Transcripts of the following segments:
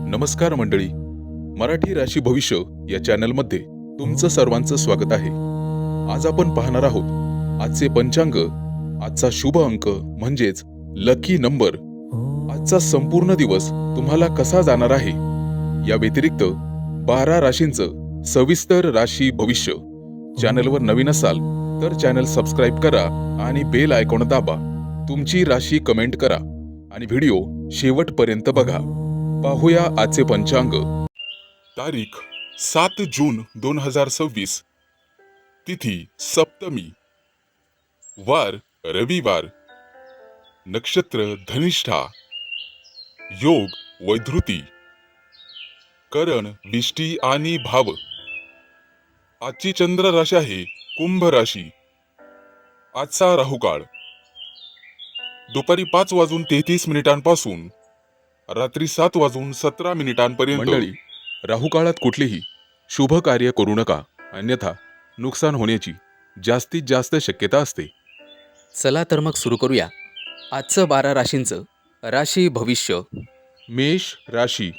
नमस्कार मंडळी, मराठी राशी भविष्य या चॅनलमध्ये तुमचं सर्वांचं स्वागत आहे. आज आपण पाहणार आहोत आजचे पंचांग, आजचा शुभ अंक म्हणजेच लकी नंबर, आजचा संपूर्ण दिवस तुम्हाला कसा जाणार आहे. या व्यतिरिक्त 12 राशींचं सविस्तर राशी भविष्य. चॅनलवर नवीन असाल तर चॅनल सबस्क्राईब करा आणि बेल आयकॉन दाबा. तुमची राशी कमेंट करा आणि व्हिडिओ शेवटपर्यंत बघा. पाहूया आजचे पंचांग. तारीख 7 जून 2026. तिथी सप्तमी. वार रविवार. नक्षत्र धनिष्ठा. योग वैधृती. करण विष्टी आणि भाव. आजची चंद्र राशी आहे कुंभ राशी. आजचा राहुकाळ दुपारी 5:33 पासून रात्री 7:17 मंडळी, राहुकाळात कुठलीही शुभ कार्य करू नका, अन्यथा नुकसान होण्याची जास्तीत जास्त शक्यता असते. चला तर मग सुरू करूया आजचं 12 राशींचं राशी भविष्य. मेष राशी.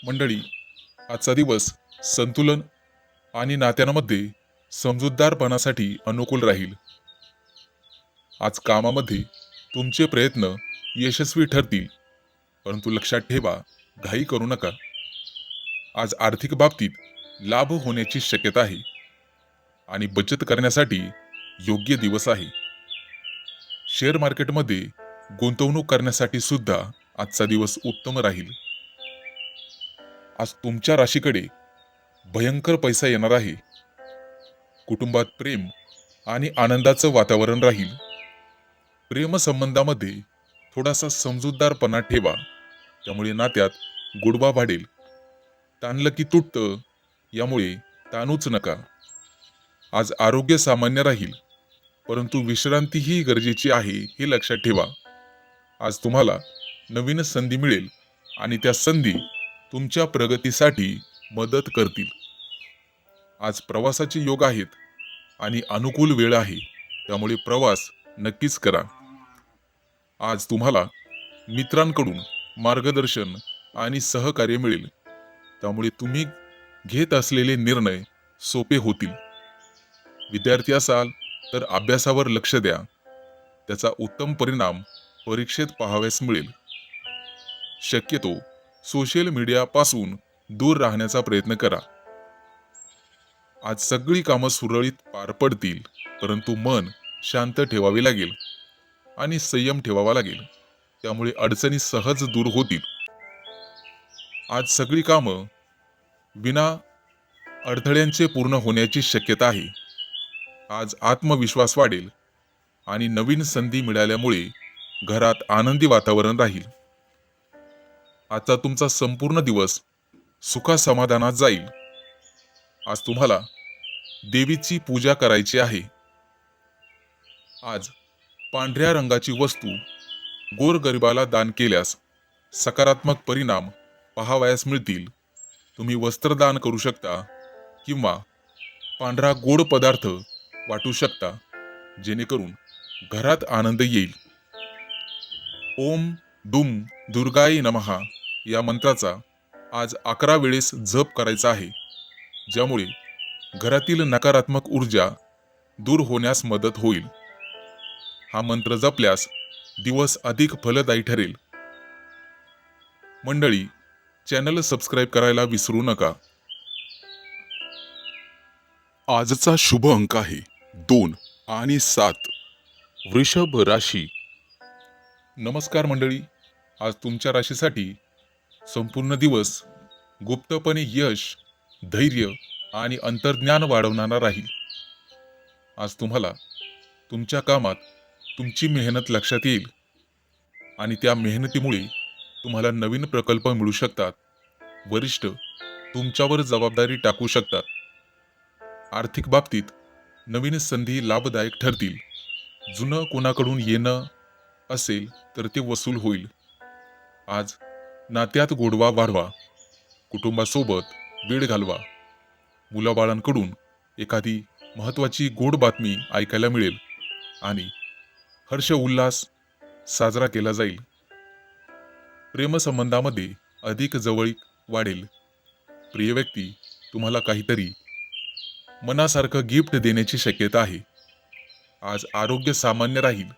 मंडळी, आजचा दिवस संतुलन आणि नात्यांमध्ये समजूतदारपणासाठी अनुकूल राहील. आज कामामध्ये तुमचे प्रयत्न यशस्वी ठरतील, परंतु लक्षात ठेवा, घाई करू नका. आज आर्थिक बाबतीत लाभ होण्याची शक्यता आहे आणि बचत करण्यासाठी योग्य दिवस आहे. शेअर मार्केटमध्ये गुंतवणूक करण्यासाठी सुद्धा आजचा दिवस उत्तम राहील. आज तुमच्या राशीकडे भयंकर पैसा येणार आहे. कुटुंबात प्रेम आणि आनंदाचं वातावरण राहील. प्रेमसंबंधामध्ये थोडासा समजूतदारपणा ठेवा, त्यामुळे नात्यात गोडवा वाढेल. ताणलं की तुटतं, यामुळे ताणूच नका. आज आरोग्य सामान्य राहील, परंतु विश्रांतीही गरजेची आहे हे लक्षात ठेवा. आज तुम्हाला नवीन संधी मिळेल आणि त्या संधी तुमच्या प्रगतीसाठी मदत करतील. आज प्रवासाचे योग आहेत आणि अनुकूल वेळ आहे, त्यामुळे प्रवास नक्कीच करा. आज तुम्हाला मित्रांकडून मार्गदर्शन आणि सहकार्य मिळेल, त्यामुळे तुम्ही घेत असलेले निर्णय सोपे होतील. विद्यार्थी असाल तर अभ्यासावर लक्ष द्या, त्याचा उत्तम परिणाम परीक्षेत पाहावयास मिळेल. शक्यतो सोशल मीडियापासून दूर राहण्याचा प्रयत्न करा. आज सगळी कामं सुरळीत पार पडतील, परंतु मन शांत ठेवावे लागेल आणि संयम ठेवावा लागेल, त्यामुळे अडचणी सहज दूर होतील. आज सगळी कामं विना अडथळ्यांचे पूर्ण होण्याची शक्यता आहे. आज आत्मविश्वास वाढेल आणि नवीन संधी मिळाल्यामुळे घरात आनंदी वातावरण राहील. आजचा तुमचा संपूर्ण दिवस सुखासमाधानात जाईल. आज तुम्हाला देवीची पूजा करायची आहे. आज पांढऱ्या रंगाची वस्तू गोरगरिबाला दान केल्यास सकारात्मक परिणाम पाहावयास मिळतील. तुम्ही वस्त्रदान करू शकता किंवा पांढरा गोड पदार्थ वाटू शकता, जेणेकरून घरात आनंद येईल. ओम दुम दुर्गाय नमः या मंत्राचा आज 11 वेळेस जप करायचा आहे, ज्यामुळे घरातील नकारात्मक ऊर्जा दूर होण्यास मदत होईल. हा मंत्र जपल्यास दिवस अधिक फलदायी ठरेल. मंडळी, चॅनल सबस्क्राईब करायला विसरू नका. आजचा शुभ अंक आहे 2 आणि 7. वृषभ राशी. नमस्कार मंडळी, आज तुमच्या राशीसाठी संपूर्ण दिवस गुप्तपणे यश, धैर्य आणि अंतर्ज्ञान वाढवणारा राहील. आज तुम्हाला तुमच्या कामात तुमची मेहनत लक्षात येईल आणि त्या मेहनतीमुळे तुम्हाला नवीन प्रकल्प मिळू शकतात. वरिष्ठ तुमच्यावर जबाबदारी टाकू शकतात. आर्थिक बाबतीत नवीन संधी लाभदायक ठरतील. जुनं कोणाकडून येणं असेल तर ते वसूल होईल. आज नात्यात गोडवा वाढवा. कुटुंबासोबत वेळ घालवा. मुलाबाळांकडून एखादी महत्त्वाची गोड बातमी ऐकायला मिळेल आणि हर्ष उल्हास साजरा केला जाईल. प्रेमसंबंधामध्ये अधिक जवळीक वाढेल. प्रिय व्यक्ती तुम्हाला काहीतरी मनासारखं गिफ्ट देण्याची शक्यता आहे. आज आरोग्य सामान्य राहील,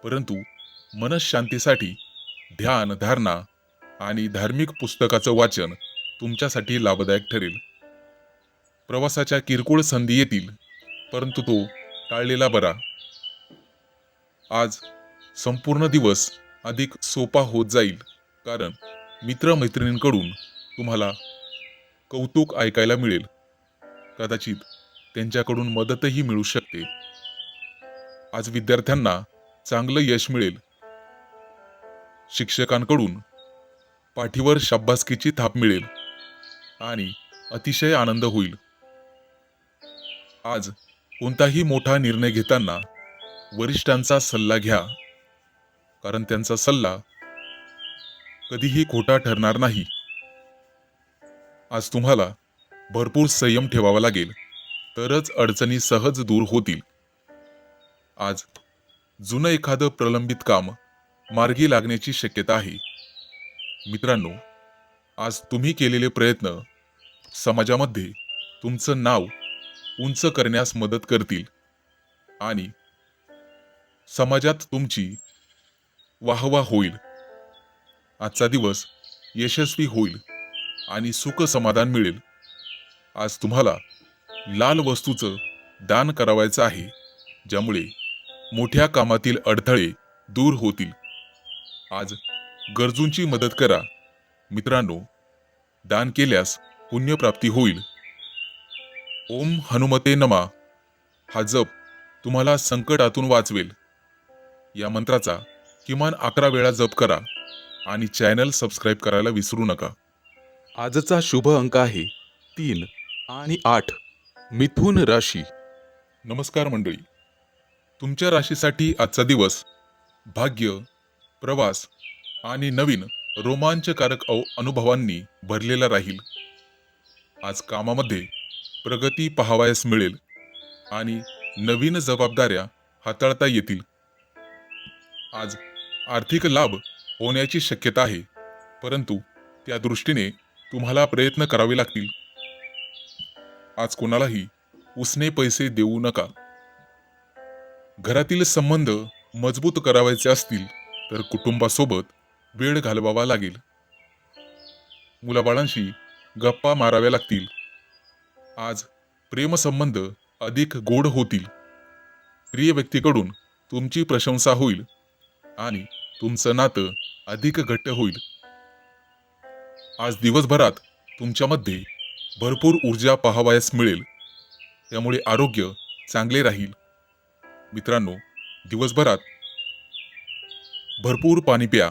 परंतु मनःशांतीसाठी ध्यान, धारणा आणि धार्मिक पुस्तकाचं वाचन तुमच्यासाठी लाभदायक ठरेल. प्रवासाच्या किरकोळ संधी येतील, परंतु तो टाळलेला बरा. आज संपूर्ण दिवस अधिक सोपा होत जाईल, कारण मित्रमैत्रिणींकडून तुम्हाला कौतुक ऐकायला मिळेल. कदाचित त्यांच्याकडून मदतही मिळू शकते. आज विद्यार्थ्यांना चांगलं यश मिळेल. शिक्षकांकडून पाठीवर शाबासकीची थाप मिळेल आणि अतिशय आनंद होईल. आज कोणताही मोठा निर्णय घेताना वरिष्ठांचा सल्ला घ्या, कारण त्यांचा सल्ला कधीही खोटा ठरणार नाही. आज तुम्हाला भरपूर संयम ठेवावा लागेल, तरच अडचणी सहज दूर होतील. आज जुनं एखादं प्रलंबित काम मार्गी लागण्याची शक्यता आहे. मित्रांनो, आज तुम्ही केलेले प्रयत्न समाजामध्ये तुमचं नाव उंच करण्यास मदत करतील आणि समाजात तुमची वाहवा होईल. आजचा दिवस यशस्वी होईल आणि सुख समाधान मिळेल. आज तुम्हाला लाल वस्तूचं दान करावायचं आहे, ज्यामुळे मोठ्या कामातील अडथळे दूर होतील. आज गरजूंची मदत करा. मित्रांनो, दान केल्यास पुण्यप्राप्ती होईल. ओम हनुमते नमा हा जप तुम्हाला संकटातून वाचवेल. या मंत्राचा किमान 11 वेळा जप करा आणि चॅनल सबस्क्राईब करायला विसरू नका. आजचा शुभ अंक आहे 3 आणि 8. मिथुन राशी. नमस्कार मंडळी, तुमच्या राशीसाठी आजचा दिवस भाग्य, प्रवास आणि नवीन रोमांचकारक अनुभवांनी भरलेला राहील. आज कामामध्ये प्रगती पाहावयास मिळेल आणि नवीन जबाबदाऱ्या हाताळता येतील. आज आर्थिक लाभ होण्याची शक्यता आहे, परंतु त्या दृष्टीने तुम्हाला प्रयत्न करावे लागतील. आज कोणालाही उसने पैसे देऊ नका. घरातील संबंध मजबूत करावायचे असतील तर कुटुंबासोबत वेळ घालवावा लागेल. मुलाबाळांशी गप्पा माराव्या लागतील. आज प्रेमसंबंध अधिक गोड होतील. प्रिय व्यक्तीकडून तुमची प्रशंसा होईल आणि तुमचं नातं अधिक घट्ट होईल. आज दिवसभरात तुमच्यामध्ये भरपूर ऊर्जा पाहावयास मिळेल, त्यामुळे आरोग्य चांगले राहील. मित्रांनो, दिवसभरात भरपूर पाणी प्या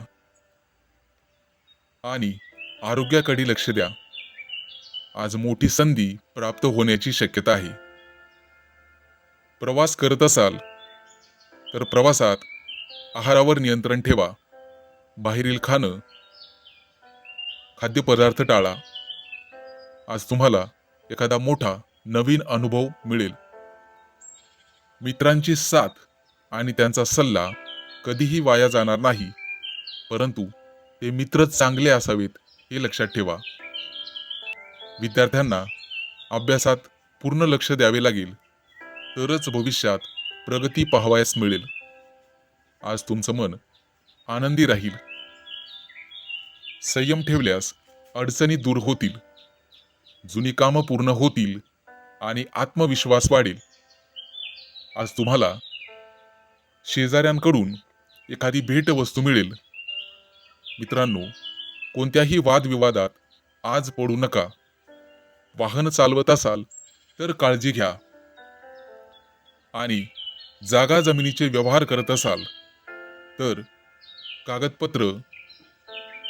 आणि आरोग्याकडे लक्ष द्या. आज मोठी संधी प्राप्त होण्याची शक्यता आहे. प्रवास करत असाल तर प्रवासात आहारावर नियंत्रण ठेवा. बाहेरील खाद्यपदार्थ टाळा. आज तुम्हाला एखादा मोठा नवीन अनुभव मिळेल. मित्रांची साथ आणि त्यांचा सल्ला कधीही वाया जाणार नाही, परंतु ते मित्र चांगले असावेत हे लक्षात ठेवा. विद्यार्थ्यांना अभ्यासात पूर्ण लक्ष द्यावे लागेल, तरच भविष्यात प्रगती पाहावयास मिळेल. आज तुमचं मन आनंदी राहील. संयम ठेवल्यास अडचणी दूर होतील. जुनी कामं पूर्ण होतील आणि आत्मविश्वास वाढेल. आज तुम्हाला शेजाऱ्यांकडून एखादी भेटवस्तू मिळेल. मित्रांनो, कोणत्याही वादविवादात आज पडू नका. वाहन चालवत असाल तर काळजी घ्या आणि जागा जमिनीचे व्यवहार करत असाल तर कागदपत्र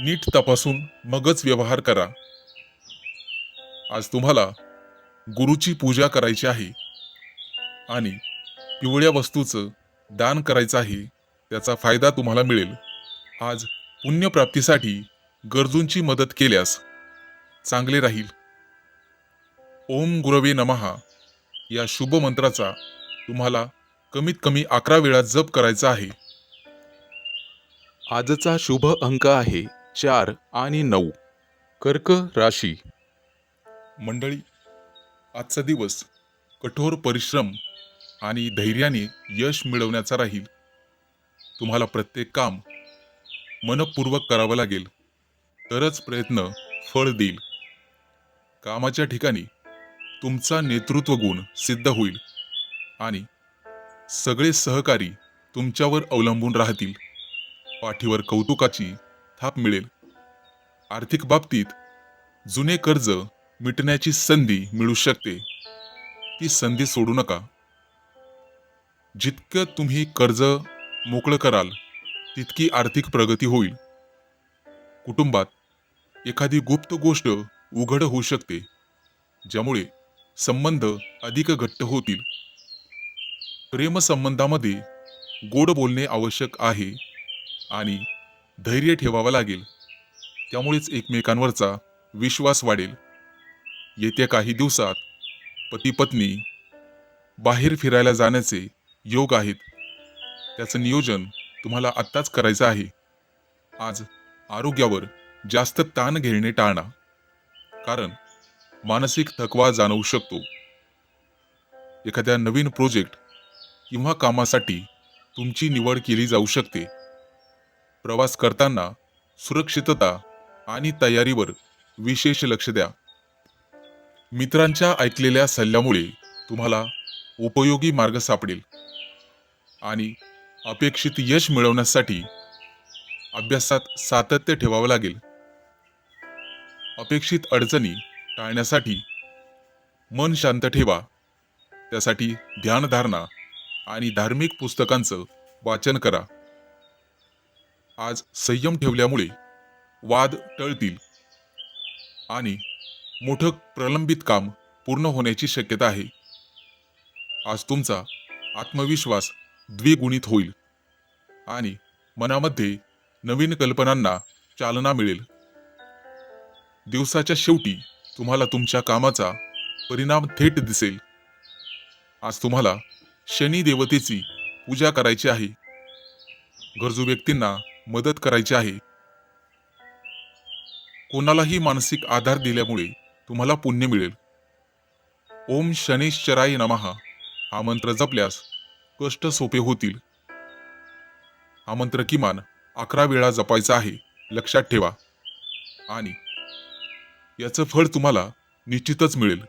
नीट तपासून मगच व्यवहार करा. आज तुम्हाला गुरुची पूजा करायची आहे आणि पिवळ्या वस्तूचं दान करायचं आहे. त्याचा फायदा तुम्हाला मिळेल. आज पुण्यप्राप्तीसाठी गरजूंची मदत केल्यास चांगले राहील. ओम गुरवे नमः या शुभ मंत्राचा तुम्हाला कमीत कमी 11 वेळा जप करायचा आहे. आजचा शुभ अंक आहे 4 आणि 9. कर्क राशी. मंडळी, आजचा दिवस कठोर परिश्रम आणि धैर्याने यश मिळवण्याचा राहील. तुम्हाला प्रत्येक काम मनपूर्वक करावं लागेल, तरच प्रयत्न फळ देईल. कामाच्या ठिकाणी तुमचा नेतृत्व गुण सिद्ध होईल आणि सगळे सहकारी तुमच्यावर अवलंबून राहतील. पाठीवर कौतुकाची थाप मिळेल. आर्थिक बाबतीत जुने कर्ज मिटण्याची संधी मिळू शकते. ती संधी सोडू नका. जितकं तुम्ही कर्ज मोकळं कराल, तितकी आर्थिक प्रगती होईल. कुटुंबात एखादी गुप्त गोष्ट उघड होऊ शकते, ज्यामुळे संबंध अधिक घट्ट होतील. प्रेमसंबंधामध्ये गोड बोलणे आवश्यक आहे आणि धैर्य ठेवावं लागेल. त्यामुळेच एकमेकांवरचा विश्वास वाढेल. येत्या काही दिवसात पती पत्नी बाहेर फिरायला जाण्याचे योग आहेत. त्याचं नियोजन तुम्हाला आत्ताच करायचं आहे. आज आरोग्यावर जास्त ताण घेणे टाळा, कारण मानसिक थकवा जाणवू शकतो. एखाद्या नवीन प्रोजेक्ट किंवा कामासाठी तुमची निवड केली जाऊ शकते. प्रवास करताना सुरक्षितता आणि तयारीवर विशेष लक्ष द्या. मित्रांच्या ऐकलेल्या सल्ल्यामुळे तुम्हाला उपयोगी मार्ग सापडेल आणि अपेक्षित यश मिळवण्यासाठी अभ्यासात सातत्य ठेवावं लागेल. अपेक्षित अडचणी टाळण्यासाठी मन शांत ठेवा. त्यासाठी ध्यानधारणा आणि धार्मिक पुस्तकांचं वाचन करा. आज संयम ठेवल्यामुळे वाद टळतील आणि मोठं प्रलंबित काम पूर्ण होण्याची शक्यता आहे. आज तुमचा आत्मविश्वास द्विगुणित होईल आणि मनामध्ये नवीन कल्पनांना चालना मिळेल. दिवसाच्या शेवटी तुम्हाला तुमच्या कामाचा परिणाम थेट दिसेल. आज तुम्हाला शनी देवतेची पूजा करायची आहे. गरजू व्यक्तींना मदत करायची आहे. कोणालाही मानसिक आधार दिल्यामुळे तुम्हाला पुण्य मिळेल. ओम शनेश्चराय नमः हा मंत्र जपल्यास कष्ट सोपे होतील. हा मंत्र किमान 11 वेळा जपायचा आहे, लक्षात ठेवा. आणि याचं फळ तुम्हाला निश्चितच मिळेल.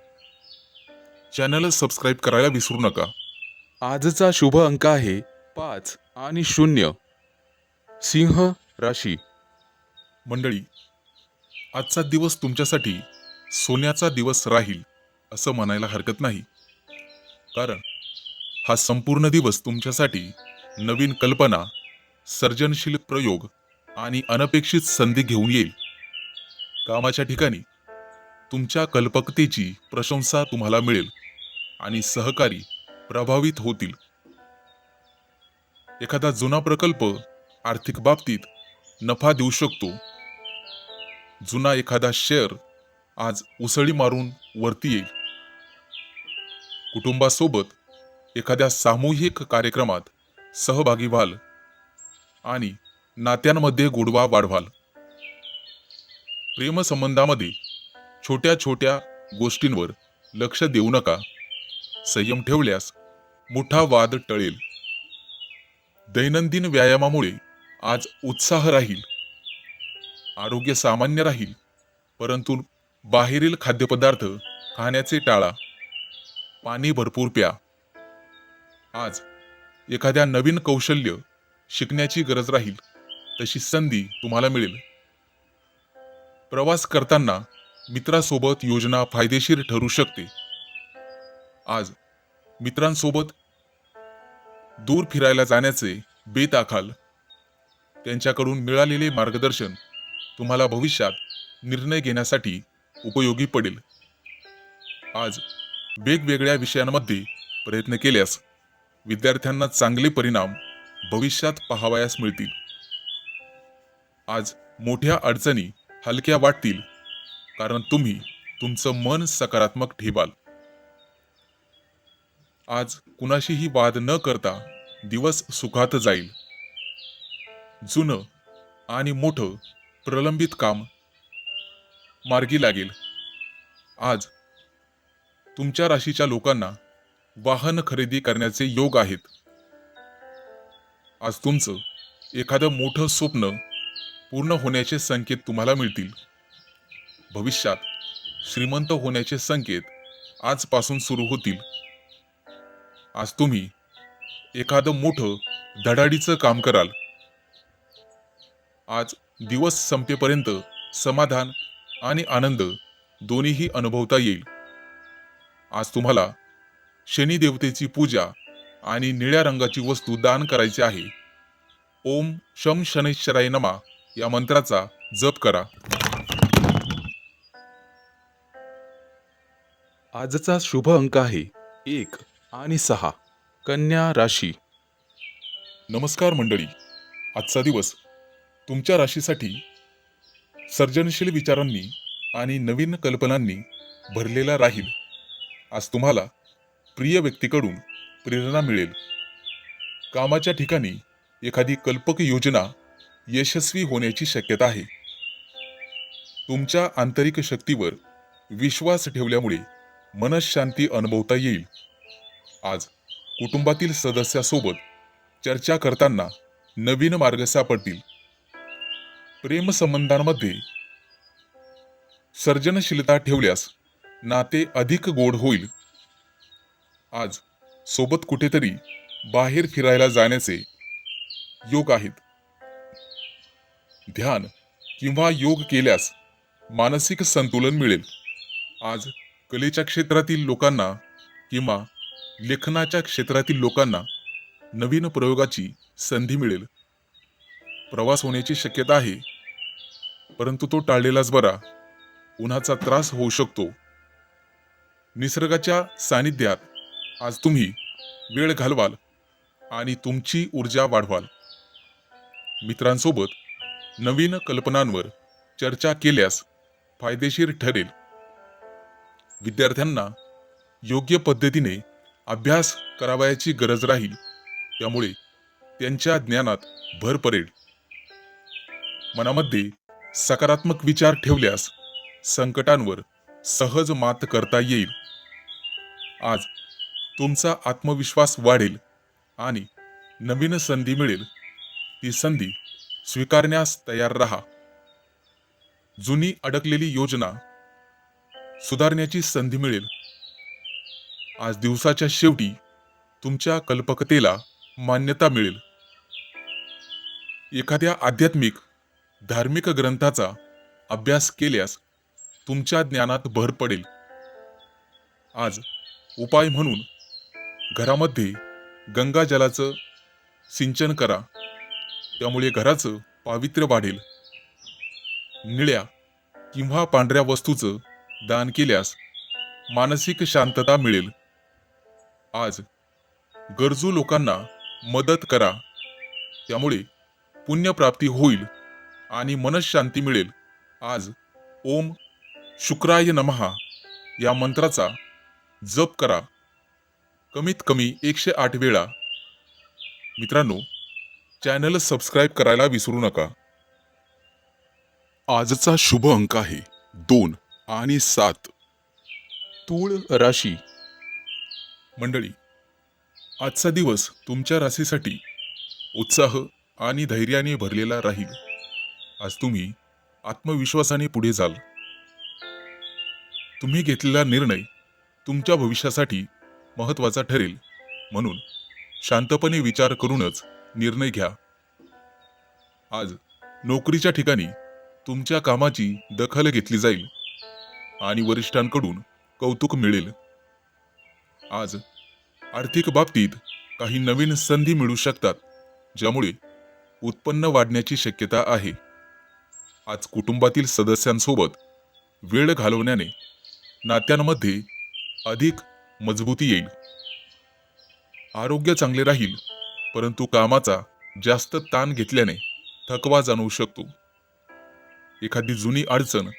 चॅनल सबस्क्राईब करायला विसरू नका. आजचा शुभ अंक आहे 5 आणि 0. सिंह राशी. मंडळी, आजचा दिवस तुमच्यासाठी सोन्याचा दिवस राहील असं म्हणायला हरकत नाही, कारण हा संपूर्ण दिवस तुमच्यासाठी नवीन कल्पना, सर्जनशील प्रयोग आणि अनपेक्षित संधी घेऊन येईल. कामाच्या ठिकाणी तुमच्या कल्पकतेची प्रशंसा तुम्हाला मिळेल आणि सहकारी प्रभावित होतील. एखादा जुना प्रकल्प आर्थिक बाबतीत नफा देऊ शकतो. जुना एखादा शेअर आज उसळी मारून वरती येईल. कुटुंबासोबत एखाद्या सामूहिक कार्यक्रमात सहभागी व्हाल आणि नात्यांमध्ये गोडवा वाढवाल. प्रेमसंबंधामध्ये छोट्या छोट्या गोष्टींवर लक्ष देऊ नका. संयम ठेवल्यास मोठा वाद टळेल. दैनंदिन व्यायामामुळे आज उत्साह राहील. आरोग्य सामान्य राहील, परंतु बाहेरील खाद्यपदार्थ खाण्याचे टाळा. पाणी भरपूर प्या. आज एखाद्या नवीन कौशल्य शिकण्याची गरज राहील, तशी संधी तुम्हाला मिळेल. प्रवास करताना मित्रासोबत योजना फायदेशीर ठरू शकते. आज मित्रांसोबत दूर फिरायला जाण्याचे बेत आखाल. त्यांच्याकडून मिळालेले मार्गदर्शन तुम्हाला भविष्यात निर्णय घेण्यासाठी उपयोगी पडेल. आज वेगवेगळ्या विषयांमध्ये प्रयत्न केल्यास विद्यार्थ्यांना चांगले परिणाम भविष्यात पाहावयास मिळतील. आज मोठ्या अडचणी हलक्या वाटतील, कारण तुम्ही तुमचं मन सकारात्मक ठेवाल. आज कुणाशीही वाद न करता दिवस सुखात जाईल. जुनं आणि मोठं प्रलंबित काम मार्गी लागेल. आज तुमच्या राशीच्या लोकांना वाहन खरेदी करण्याचे योग आहेत. आज तुमचं एखादं मोठं स्वप्न पूर्ण होण्याचे संकेत तुम्हाला मिळतील. भविष्यात श्रीमंत होण्याचे संकेत आजपासून सुरू होतील. आज तुम्ही एखादं मोठं धडाडीचं काम कराल. आज दिवस संपेपर्यंत समाधान आणि आनंद दोन्हीही अनुभवता येईल. आज तुम्हाला शनी देवतेची पूजा आणि निळ्या रंगाची वस्तू दान करायची आहे. ओम शम शनैश्वराय नमा या मंत्राचा जप करा. आजचा शुभ अंक आहे 1 आणि 6. कन्या राशी. नमस्कार मंडळी, आजचा दिवस तुमच्या राशीसाठी सर्जनशील विचारांनी आणि नवीन कल्पनांनी भरलेला राहील. आज तुम्हाला प्रिय व्यक्तीकडून प्रेरणा मिळेल. कामाच्या ठिकाणी एखादी कल्पक योजना यशस्वी होण्याची शक्यता आहे. तुमच्या आंतरिक शक्तीवर विश्वास ठेवल्यामुळे मनःशांती अनुभवता येईल. आज कुटुंबातील सदस्यासोबत चर्चा करताना नवीन मार्ग सापडतील. प्रेमसंबंधांमध्ये सर्जनशीलता ठेवल्यास नाते अधिक गोड होईल. आज सोबत कुठेतरी बाहेर फिरायला जाण्याचे योग आहेत. ध्यान किंवा योग केल्यास मानसिक संतुलन मिळेल. आज कलेच्या क्षेत्रातील लोकांना किंवा लेखनाच्या क्षेत्रातील लोकांना नवीन प्रयोगाची संधी मिळेल. प्रवास होण्याची शक्यता आहे, परंतु तो टाळलेलाच बरा. उन्हाचा त्रास होऊ शकतो. निसर्गाच्या सानिध्यात आज तुम्ही वेळ घालवाल आणि तुमची ऊर्जा वाढवाल. मित्रांसोबत नवीन कल्पनांवर चर्चा केल्यास फायदेशीर ठरेल. विद्यार्थ्यांना योग्य पद्धतीने अभ्यास करावयाची गरज राहील, त्यामुळे त्यांच्या ज्ञानात भर पडेल. मनामध्ये सकारात्मक विचार ठेवल्यास संकटांवर सहज मात करता येईल. आज तुमचा आत्मविश्वास वाढेल आणि नवीन संधी मिळेल. ती संधी स्वीकारण्यास तयार राहा. जुनी अडकलेली योजना सुधारण्याची संधी मिळेल. आज दिवसाच्या शेवटी तुमच्या कल्पकतेला मान्यता मिळेल. एखाद्या आध्यात्मिक धार्मिक ग्रंथाचा अभ्यास केल्यास तुमच्या ज्ञानात भर पडेल. आज उपाय म्हणून घरामध्ये गंगाजलाचं सिंचन करा, त्यामुळे घराचं पावित्र्य वाढेल. निळ्या किंवा पांढऱ्या वस्तूचं दान केल्यास मानसिक शांतता मिळेल. आज गरजू लोकांना मदत करा, त्यामुळे पुण्यप्राप्ती होईल आणि मनःशांती मिळेल. आज ओम शुक्राय नमः या मंत्राचा जप करा, कमीत कमी 108 वेळा. मित्रांनो, चॅनल सबस्क्राईब करायला विसरू नका. आजचा शुभ अंक आहे 2 आणि 7. तूळ राशी. मंडळी, आजचा दिवस तुमच्या राशीसाठी उत्साह आणि धैर्याने भरलेला राहील. आज तुम्ही आत्मविश्वासाने पुढे जाल. तुम्ही घेतलेला निर्णय तुमच्या भविष्यासाठी महत्त्वाचा ठरेल, म्हणून शांतपणे विचार करूनच निर्णय घ्या. आज नोकरीच्या ठिकाणी तुमच्या कामाची दखल घेतली जाईल आणि वरिष्ठांकडून कौतुक मिळेल. आज आर्थिक बाबतीत काही नवीन संधी मिळू शकतात, ज्यामुळे उत्पन्न वाढण्याची शक्यता आहे. आज कुटुंबातील सदस्यांसोबत वेळ घालवण्याने नात्यांमध्ये अधिक मजबूती येईल. आरोग्य चांगले राहील, परंतु कामाचा जास्त ताण घेतल्याने थकवा जाणवू शकतो. एखादी जुनी अडचण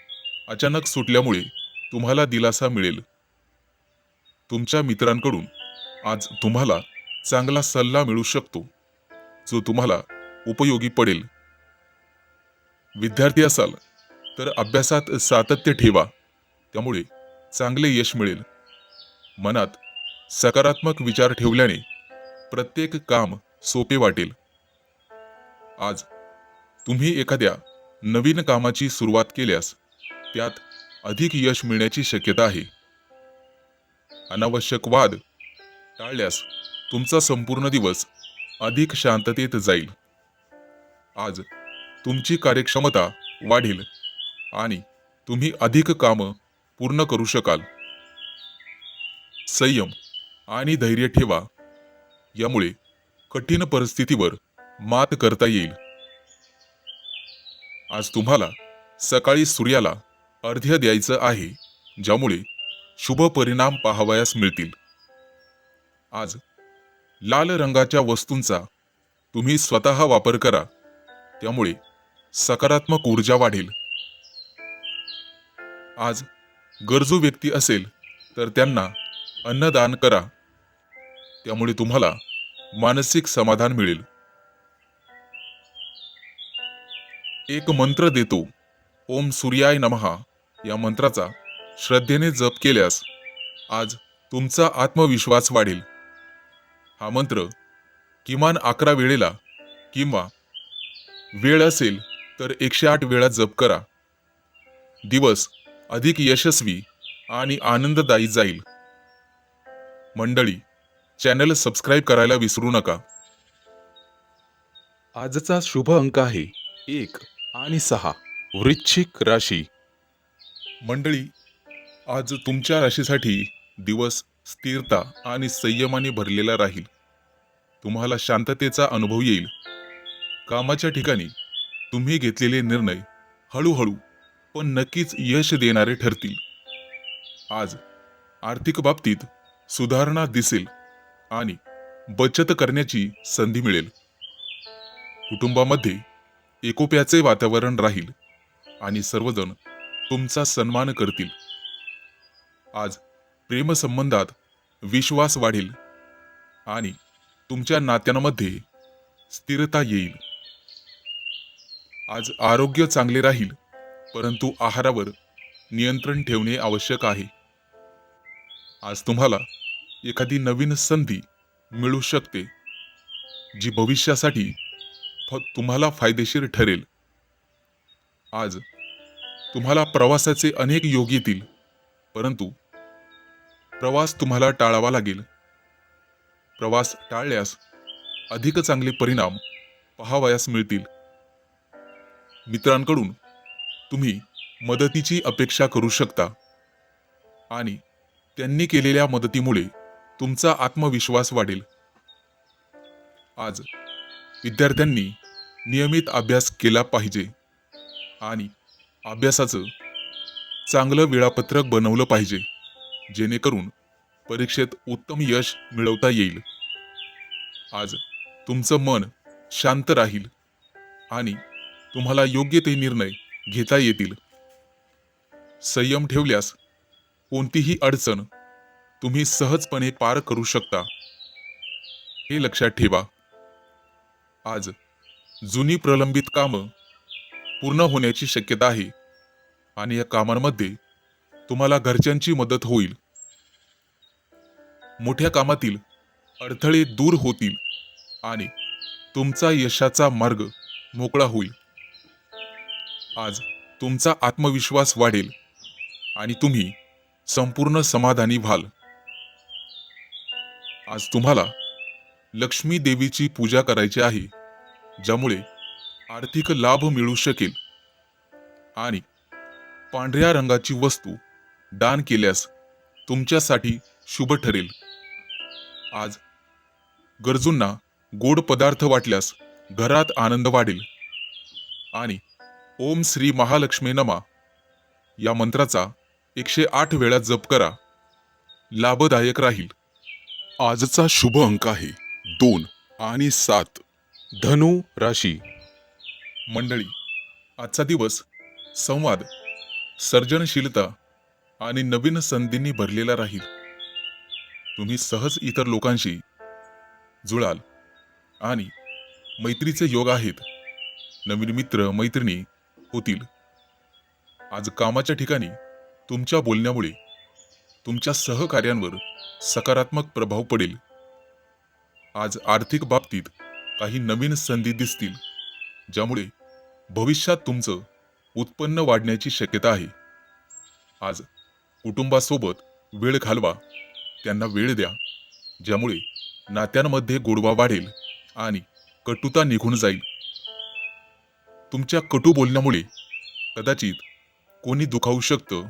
अचानक सुटल्यामुळे तुम्हाला दिलासा मिळेल. तुमच्या मित्रांकडून आज तुम्हाला चांगला सल्ला मिळू शकतो, जो तुम्हाला उपयोगी पडेल. विद्यार्थी असाल तर अभ्यासात सातत्य ठेवा, त्यामुळे चांगले यश मिळेल. मनात सकारात्मक विचार ठेवल्याने प्रत्येक काम सोपे वाटेल. आज तुम्ही एखाद्या नवीन कामाची सुरुवात केल्यास त्यात अधिक यश मिळण्याची शक्यता आहे. अनावश्यक वाद टाळल्यास तुमचा संपूर्ण दिवस अधिक शांततेत जाईल. आज तुमची कार्यक्षमता वाढेल आणि तुम्ही अधिक कामं पूर्ण करू शकाल. संयम आणि धैर्य ठेवा, यामुळे कठीण परिस्थितीवर मात करता येईल. आज तुम्हाला सकाळी सूर्याला अर्घ्य द्यायचं आहे, ज्यामुळे शुभ परिणाम पाहावयास मिळतील. आज लाल रंगाच्या वस्तूंचा तुम्ही स्वतः वापर करा, त्यामुळे सकारात्मक ऊर्जा वाढेल. आज गरजू व्यक्ती असेल तर त्यांना अन्नदान करा, त्यामुळे तुम्हाला मानसिक समाधान मिळेल. एक मंत्र देतो, ओम सूर्याय नमः या मंत्राचा श्रद्धेने जप केल्यास आज तुमचा आत्मविश्वास वाढेल. हा मंत्र किमान 11 वेळेला किंवा वेळ असेल तर 108 वेळा जप करा. दिवस अधिक यशस्वी आणि आनंददायी जाईल. मंडळी, चॅनल सबस्क्राईब करायला विसरू नका. आजचा शुभ अंक आहे 1 आणि 6. वृश्चिक राशी. मंडळी, आज तुमच्या राशीसाठी दिवस स्थिरता आणि संयमाने भरलेला राहील. तुम्हाला शांततेचा अनुभव येईल. कामाच्या ठिकाणी तुम्ही घेतलेले निर्णय हळूहळू पण नक्कीच यश देणारे ठरतील. आज आर्थिक बाबतीत सुधारणा दिसेल आणि बचत करण्याची संधी मिळेल. कुटुंबामध्ये एकोप्याचे वातावरण राहील आणि सर्वजण तुमचा सन्मान करतील. आज प्रेमसंबंधात विश्वास वाढेल आणि तुमच्या नात्यांमध्ये स्थिरता येईल. आज आरोग्य चांगले राहील, परंतु आहारावर नियंत्रण ठेवणे आवश्यक आहे. आज तुम्हाला एखादी नवीन संधी मिळू शकते, जी भविष्यासाठी तुम्हाला फायदेशीर ठरेल. आज तुम्हाला प्रवासाचे अनेक योग येतील, परंतु प्रवास तुम्हाला टाळावा लागेल. प्रवास टाळल्यास अधिक चांगले परिणाम पाहावयास मिळतील. मित्रांकडून तुम्ही मदतीची अपेक्षा करू शकता आणि त्यांनी केलेल्या मदतीमुळे तुमचा आत्मविश्वास वाढेल. आज विद्यार्थ्यांनी नियमित अभ्यास केला पाहिजे आणि अभ्यासाचं चांगलं वेळापत्रक बनवलं पाहिजे, जेणेकरून परीक्षेत उत्तम यश मिळवता येईल. आज तुमचं मन शांत राहील आणि तुम्हाला योग्य ते निर्णय घेता येतील. संयम ठेवल्यास कोणतीही अडचण तुम्ही सहजपणे पार करू शकता, हे लक्षात ठेवा. आज जुनी प्रलंबित कामं पूर्ण होण्याची शक्यता आहे आणि या कामांमध्ये तुम्हाला घरच्यांची मदत होईल. मोठ्या कामातील अडथळे दूर होतील आणि तुमचा यशाचा मार्ग मोकळा होईल. आज तुमचा आत्मविश्वास वाढेल आणि तुम्ही संपूर्ण समाधानी व्हाल. आज तुम्हाला लक्ष्मी देवीची पूजा करायची आहे, ज्यामुळे आर्थिक लाभ मिळू शकेल आणि पांढऱ्या रंगाची वस्तू दान केल्यास तुमच्यासाठी शुभ ठरेल. आज गरजूंना गोड पदार्थ वाटल्यास घरात आनंद वाढेल आणि ओम श्री महालक्ष्मी नमा या मंत्राचा 108 वेळा जप करा. लाभदायक राहील. आजचा शुभ अंक आहे 2 आणि 7. धनु राशी. मंडळी, आजचा दिवस संवाद, सर्जनशीलता आणि नवीन संधींनी भरलेला राहील. तुम्ही सहज इतर लोकांशी जुळाल आणि मैत्रीचे योग आहेत. नवीन मित्र मैत्रिणी होतील. आज कामाच्या ठिकाणी तुमच्या बोलण्यामुळे तुमच्या सहकार्यांवर सकारात्मक प्रभाव पडेल. आज आर्थिक बाबतीत काही नवीन संधी दिसतील, ज्यामुळे भविष्यात तुमचं उत्पन्न वाढण्याची शक्यता आहे. आज कुटुंबासोबत वेळ घालवा, त्यांना वेळ द्या, ज्यामुळे नात्यांमध्ये गोडवा वाढेल आणि कटुता निघून जाईल. तुमच्या कटू बोलण्यामुळे कदाचित कोणी दुखावू शकतं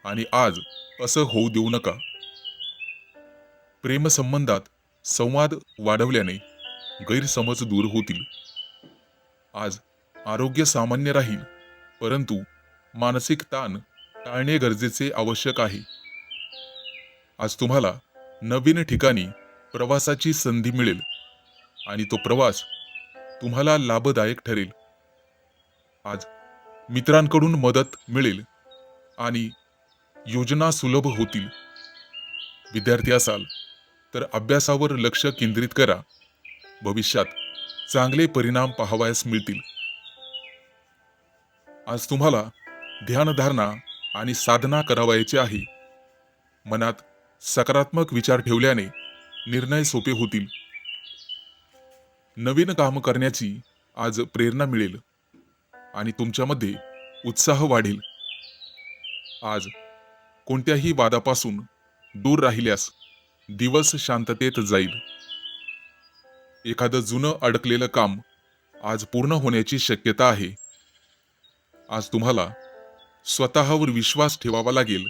आणि आज असं होऊ देऊ नका. प्रेमसंबंधात संवाद वाढवल्याने गैरसमज दूर होतील. आज आरोग्य सामान्य राहील, परंतु मानसिक ताण टाळणे गरजेचे आवश्यक आहे. आज तुम्हाला नवीन ठिकाणी प्रवासाची संधी मिळेल आणि तो प्रवास तुम्हाला लाभदायक ठरेल. आज मित्रांकडून मदत मिळेल आणि योजना सुलभ होतील. विद्यार्थी असाल तर अभ्यासावर लक्ष केंद्रित करा. भविष्यात चांगले परिणाम पाहावयास मिळतील. आज तुम्हाला ध्यानधारणा आणि साधना करावयाची आहे. मनात सकारात्मक विचार ठेवल्याने निर्णय सोपे होतील. नवीन काम करण्याची आज प्रेरणा मिळेल आणि तुमच्यामध्ये उत्साह वाढेल. आज कोणत्याही वादापासून दूर राहिल्यास दिवस शांततेत जाईल. एखादं जुनं अडकलेलं काम आज पूर्ण होण्याची शक्यता आहे. आज तुम्हाला स्वतःवर विश्वास ठेवावा लागेल,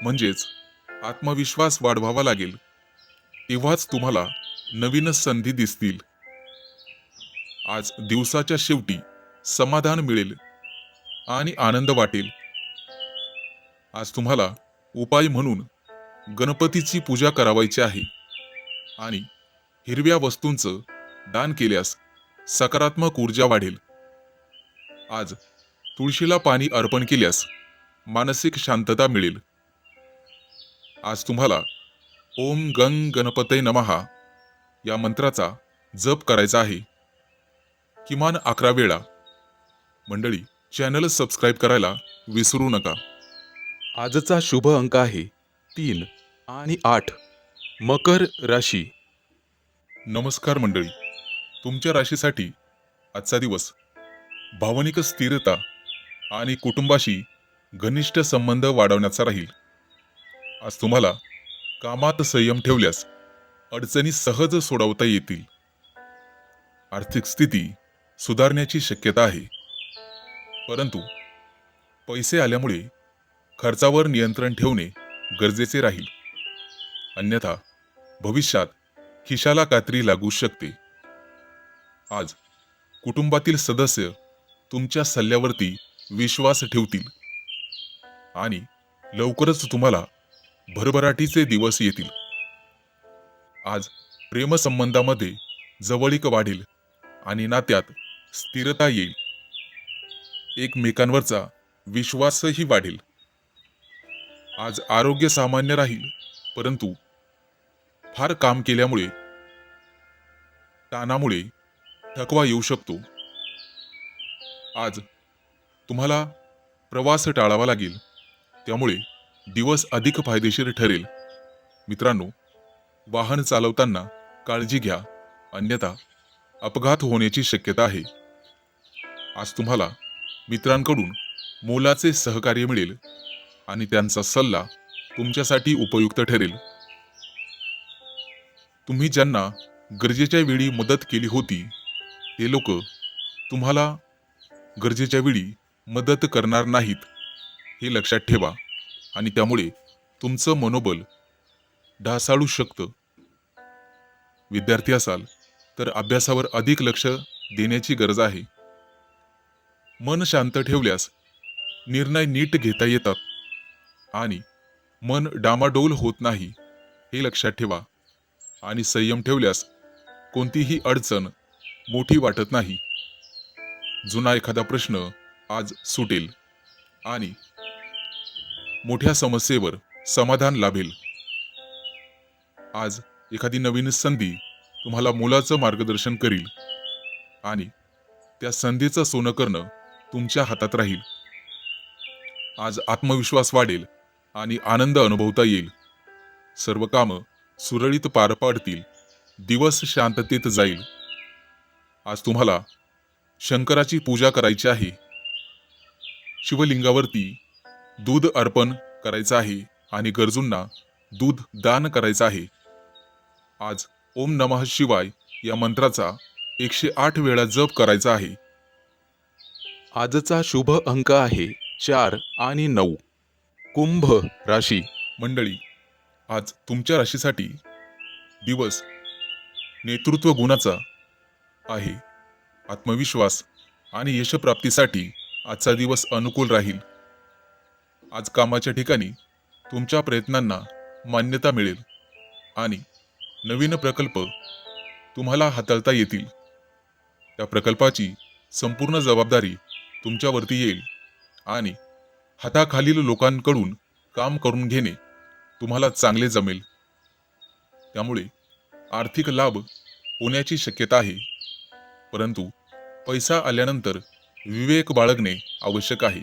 म्हणजेच आत्मविश्वास वाढवावा लागेल. तेव्हाच तुम्हाला नवीन संधी दिसतील. आज दिवसाच्या शेवटी समाधान मिळेल आणि आनंद वाटेल. आज तुम्हाला उपाय म्हणून गणपतीची पूजा करावायची आहे आणि हिरव्या वस्तूंचं दान केल्यास सकारात्मक ऊर्जा वाढेल. आज तुळशीला पाणी अर्पण केल्यास मानसिक शांतता मिळेल. आज तुम्हाला ओम गंग गणपतये नमः या मंत्राचा जप करायचा आहे, किमान 11 वेळा. मंडळी, चॅनल सबस्क्राईब करायला विसरू नका. आजचा शुभ अंक आहे 3 आणि 8. मकर राशी. नमस्कार मंडळी, तुमच्या राशीसाठी आजचा दिवस भावनिक स्थिरता आणि कुटुंबाशी घनिष्ठ संबंध वाढवण्याचा राहील. आज तुम्हाला कामात संयम ठेवल्यास अडचणी सहज सोडवता येतील. आर्थिक स्थिती सुधारण्याची शक्यता आहे, परंतु पैसे आल्यामुळे खर्चावर नियंत्रण ठेवणे गरजेचे राहील. अन्यथा भविष्यात खिशाला कात्री लागू शकते. आज कुटुंबातील सदस्य तुमच्या सल्ल्यावरती विश्वास ठेवतील आणि लवकरच तुम्हाला भरभराटीचे दिवस येतील. आज प्रेमसंबंधामध्ये जवळीक वाढेल आणि नात्यात स्थिरता येईल. एकमेकांवरचा विश्वासही वाढेल. आज आरोग्य सामान्य राहील, परंतु फार काम केल्यामुळे ताणामुळे थकवा येऊ शकतो. आज तुम्हाला प्रवास टाळावा लागेल, त्यामुळे दिवस अधिक फायदेशीर ठरेल. मित्रांनो, वाहन चालवताना काळजी घ्या, अन्यथा अपघात होण्याची शक्यता आहे. आज तुम्हाला मित्रांकडून मोलाचे सहकार्य मिळेल आणि त्यांचा सल्ला तुमच्यासाठी उपयुक्त ठरेल. तुम्ही ज्यांना गरजेच्या वेळी मदत केली होती, ते लोक तुम्हाला गरजेच्या वेळी मदत करणार नाहीत, हे लक्षात ठेवा आणि त्यामुळे तुमचं मनोबल ढासाळू शकतं. विद्यार्थी असाल तर अभ्यासावर अधिक लक्ष देण्याची गरज आहे. मन शांत ठेवल्यास निर्णय नीट घेता येतात आणि मन डामाडोल होत नाही, हे लक्षात ठेवा. आणि संयम ठेवल्यास कोणतीही अडचण मोठी वाटत नाही. जुना एखादा प्रश्न आज सुटेल आणि मोठ्या समस्येवर समाधान लाभेल. आज एखादी नवीन संधी तुम्हाला मोलाचं मार्गदर्शन करील आणि त्या संधीचं सोनं करणं तुमच्या हातात राहील. आज आत्मविश्वास वाढेल आणि आनंद अनुभवता येईल. सर्व कामं सुरळीत पार पडतील. दिवस शांततेत जाईल. आज तुम्हाला शंकराची पूजा करायची आहे. शिवलिंगावरती दूध अर्पण करायचं आहे आणि गरजूंना दूध दान करायचं आहे. आज ओम नमः शिवाय या मंत्राचा 108 वेळा जप करायचा आहे. आजचा शुभ अंक आहे 4 आणि 9. कुंभ राशी. मंडळी, आज तुमच्या राशीसाठी दिवस नेतृत्व गुणाचा आहे. आत्मविश्वास आणि यशप्राप्तीसाठी आजचा दिवस अनुकूल राहील. आज कामाच्या ठिकाणी तुमच्या प्रयत्नांना मान्यता मिळेल आणि नवीन प्रकल्प तुम्हाला हाताळता येतील. त्या प्रकल्पाची संपूर्ण जबाबदारी तुमच्यावरती येईल आणि हाताखालील लोकांकडून काम करून घेणे तुम्हाला चांगले जमेल. त्यामुळे आर्थिक लाभ होण्याची शक्यता आहे. परंतु पैसा आल्यानंतर विवेक बाळगणे आवश्यक आहे.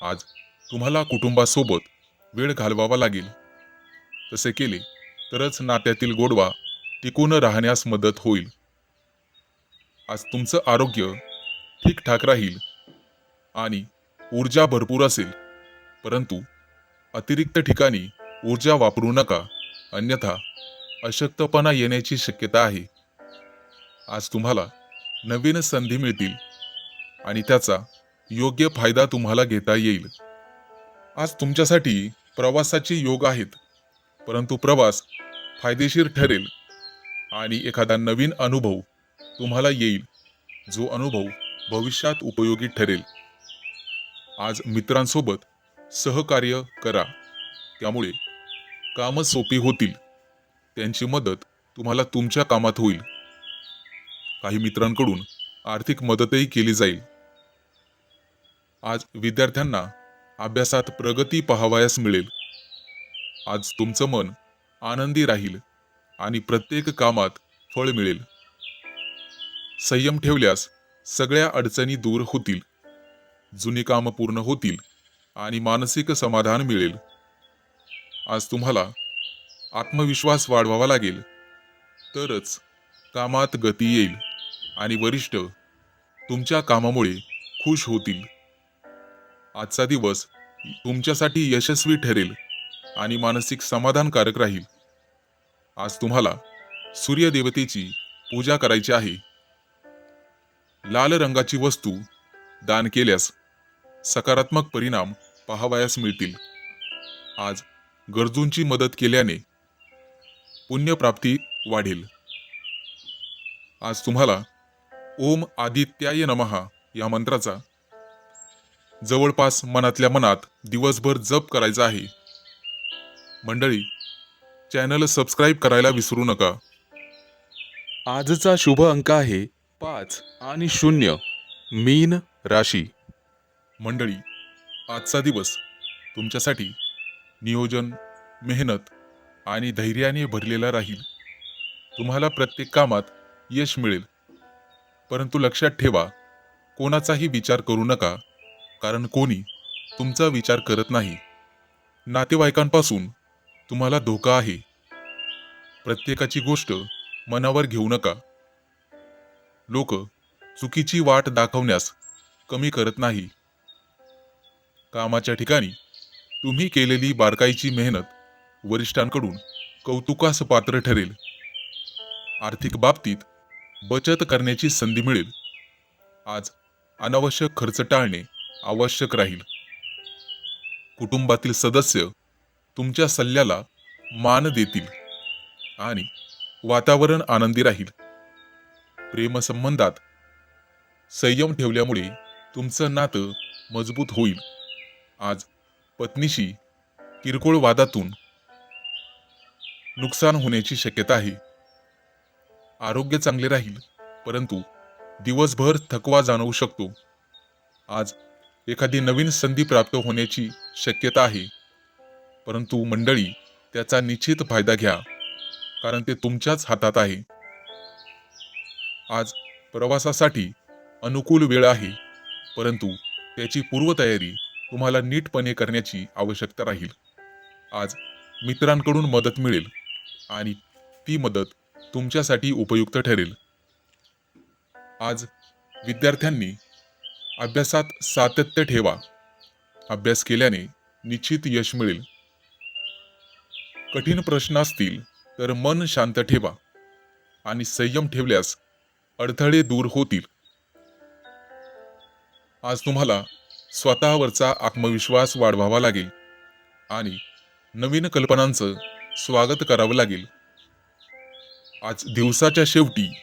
आज तुम्हाला कुटुंबासोबत वेळ घालवावा लागेल. तसे केले तरच नात्यातील गोडवा टिकून राहण्यास मदत होईल. आज तुमचं आरोग्य ठीकठाक राहील आणि ऊर्जा भरपूर असेल. परंतु अतिरिक्त ठिकाणी ऊर्जा वापरू नका, अन्यथा अशक्तपणा येण्याची शक्यता आहे. आज तुम्हाला नवीन संधी मिळतील आणि त्याचा योग्य फायदा तुम्हाला घेता येईल. आज तुमच्यासाठी प्रवासाचे योग आहेत. परंतु प्रवास फायदेशीर ठरेल आणि एखादा नवीन अनुभव तुम्हाला येईल, जो अनुभव भविष्यात उपयोगी ठरेल. आज मित्रांसोबत सहकार्य करा, त्यामुळे कामं सोपी होतील. त्यांची मदत तुम्हाला तुमच्या कामात होईल. काही मित्रांकडून आर्थिक मदतही केली जाईल. आज विद्यार्थ्यांना अभ्यासात प्रगती पाहावयास मिळेल. आज तुमचं मन आनंदी राहील आणि प्रत्येक कामात फळ मिळेल. संयम ठेवल्यास सगळ्या अडचणी दूर होतील. जुनी कामं पूर्ण होतील आणि मानसिक समाधान मिळेल. आज तुम्हाला आत्मविश्वास वाढवावा लागेल, तरच कामात गती येईल आणि वरिष्ठ तुमच्या कामामुळे खुश होतील. आजचा दिवस तुमच्यासाठी यशस्वी ठरेल आणि मानसिक समाधानकारक राहील. आज तुम्हाला सूर्यदेवतेची पूजा करायची आहे. लाल रंगाची वस्तू दान केल्यास सकारात्मक परिणाम पाहावयास मिळतील. आज गरजूंची मदत केल्याने पुण्यप्राप्ती वाढेल. आज तुम्हाला ओम आदित्याय नमः या मंत्राचा जवळपास मनातल्या मनात दिवसभर जप करायचा आहे. मंडळी, चॅनल सबस्क्राईब करायला विसरू नका. आजचा शुभ अंक आहे 5 आणि 0. मीन राशी. मंडळी, आजचा दिवस तुमच्यासाठी नियोजन, मेहनत आणि धैर्याने भरलेला राहील. तुम्हाला प्रत्येक कामात यश मिळेल. परंतु लक्षात ठेवा, कोणाचाही विचार करू नका, कारण कोणी तुमचा विचार करत नाही. नातेवाईकांपासून तुम्हाला धोका आहे. प्रत्येकाची गोष्ट मनावर घेऊ नका. लोक चुकीची वाट दाखवण्यास कमी करत नाही. कामाच्या ठिकाणी तुम्ही केलेली बारकाईची मेहनत वरिष्ठांकडून कौतुकास पात्र ठरेल. आर्थिक बाबतीत बचत करण्याची संधी मिळेल. आज अनावश्यक खर्च टाळणे आवश्यक राहील. कुटुंबातील सदस्य तुमच्या सल्ल्याला मान देतील आणि वातावरण आनंदी राहील. प्रेमसंबंधात संयम ठेवल्यामुळे तुमचं नातं मजबूत होईल. आज पत्नीशी किरकोळ वादातून नुकसान होण्याची शक्यता आहे. आरोग्य चांगले राहील, परंतु दिवसभर थकवा जाणवू शकतो. आज एखादी नवीन संधी प्राप्त होण्याची शक्यता आहे. परंतु मंडळी, त्याचा निश्चित फायदा घ्या, कारण ते तुमच्याच हातात आहे. आज प्रवासासाठी अनुकूल वेळ आहे. परंतु त्याची पूर्वतयारी तुम्हाला नीटपणे करण्याची आवश्यकता राहील. आज मित्रांकडून मदत मिळेल आणि ती मदत तुमच्यासाठी उपयुक्त ठरेल. आज विद्यार्थ्यांनी अभ्यासात सातत्य ठेवा. अभ्यास केल्याने निश्चित यश मिळेल. कठीण प्रश्न असतील तर मन शांत ठेवा आणि संयम ठेवल्यास अडथळे दूर होतील. आज तुम्हाला स्वतःवरचा आत्मविश्वास वाढवावा लागेल आणि नवीन कल्पनांचं स्वागत करावं लागेल. आज दिवसाच्या शेवटी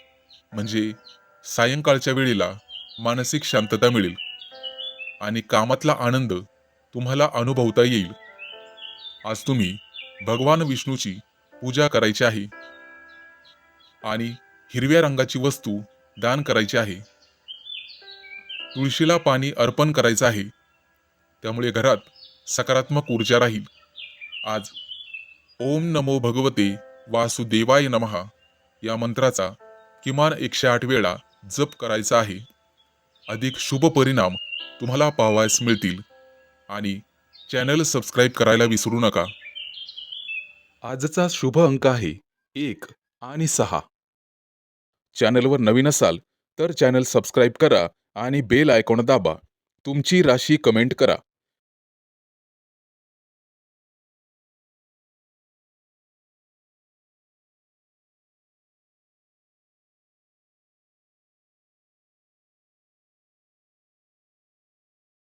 म्हणजे सायंकाळच्या वेळेला मानसिक शांतता मिळेल आणि कामातला आनंद तुम्हाला अनुभवता येईल. आज तुम्ही भगवान विष्णूची पूजा करायची आहे आणि हिरव्या रंगाची वस्तू दान करायची आहे. तुळशीला पाणी अर्पण करायचं आहे. त्यामुळे घरात सकारात्मक ऊर्जा राहील. आज ओम नमो भगवते वासुदेवाय नमः या मंत्राचा किमान 108 वेळा जप करायचा आहे. अधिक शुभ परिणाम तुम्हाला पाहावयास मिळतील आणि चॅनल सबस्क्राईब करायला विसरू नका. आजचा शुभ अंक आहे 1 आणि 6. चॅनलवर नवीन असाल तर चॅनल सबस्क्राईब करा आणि बेल आयकॉन दाबा. तुमची राशी कमेंट करा.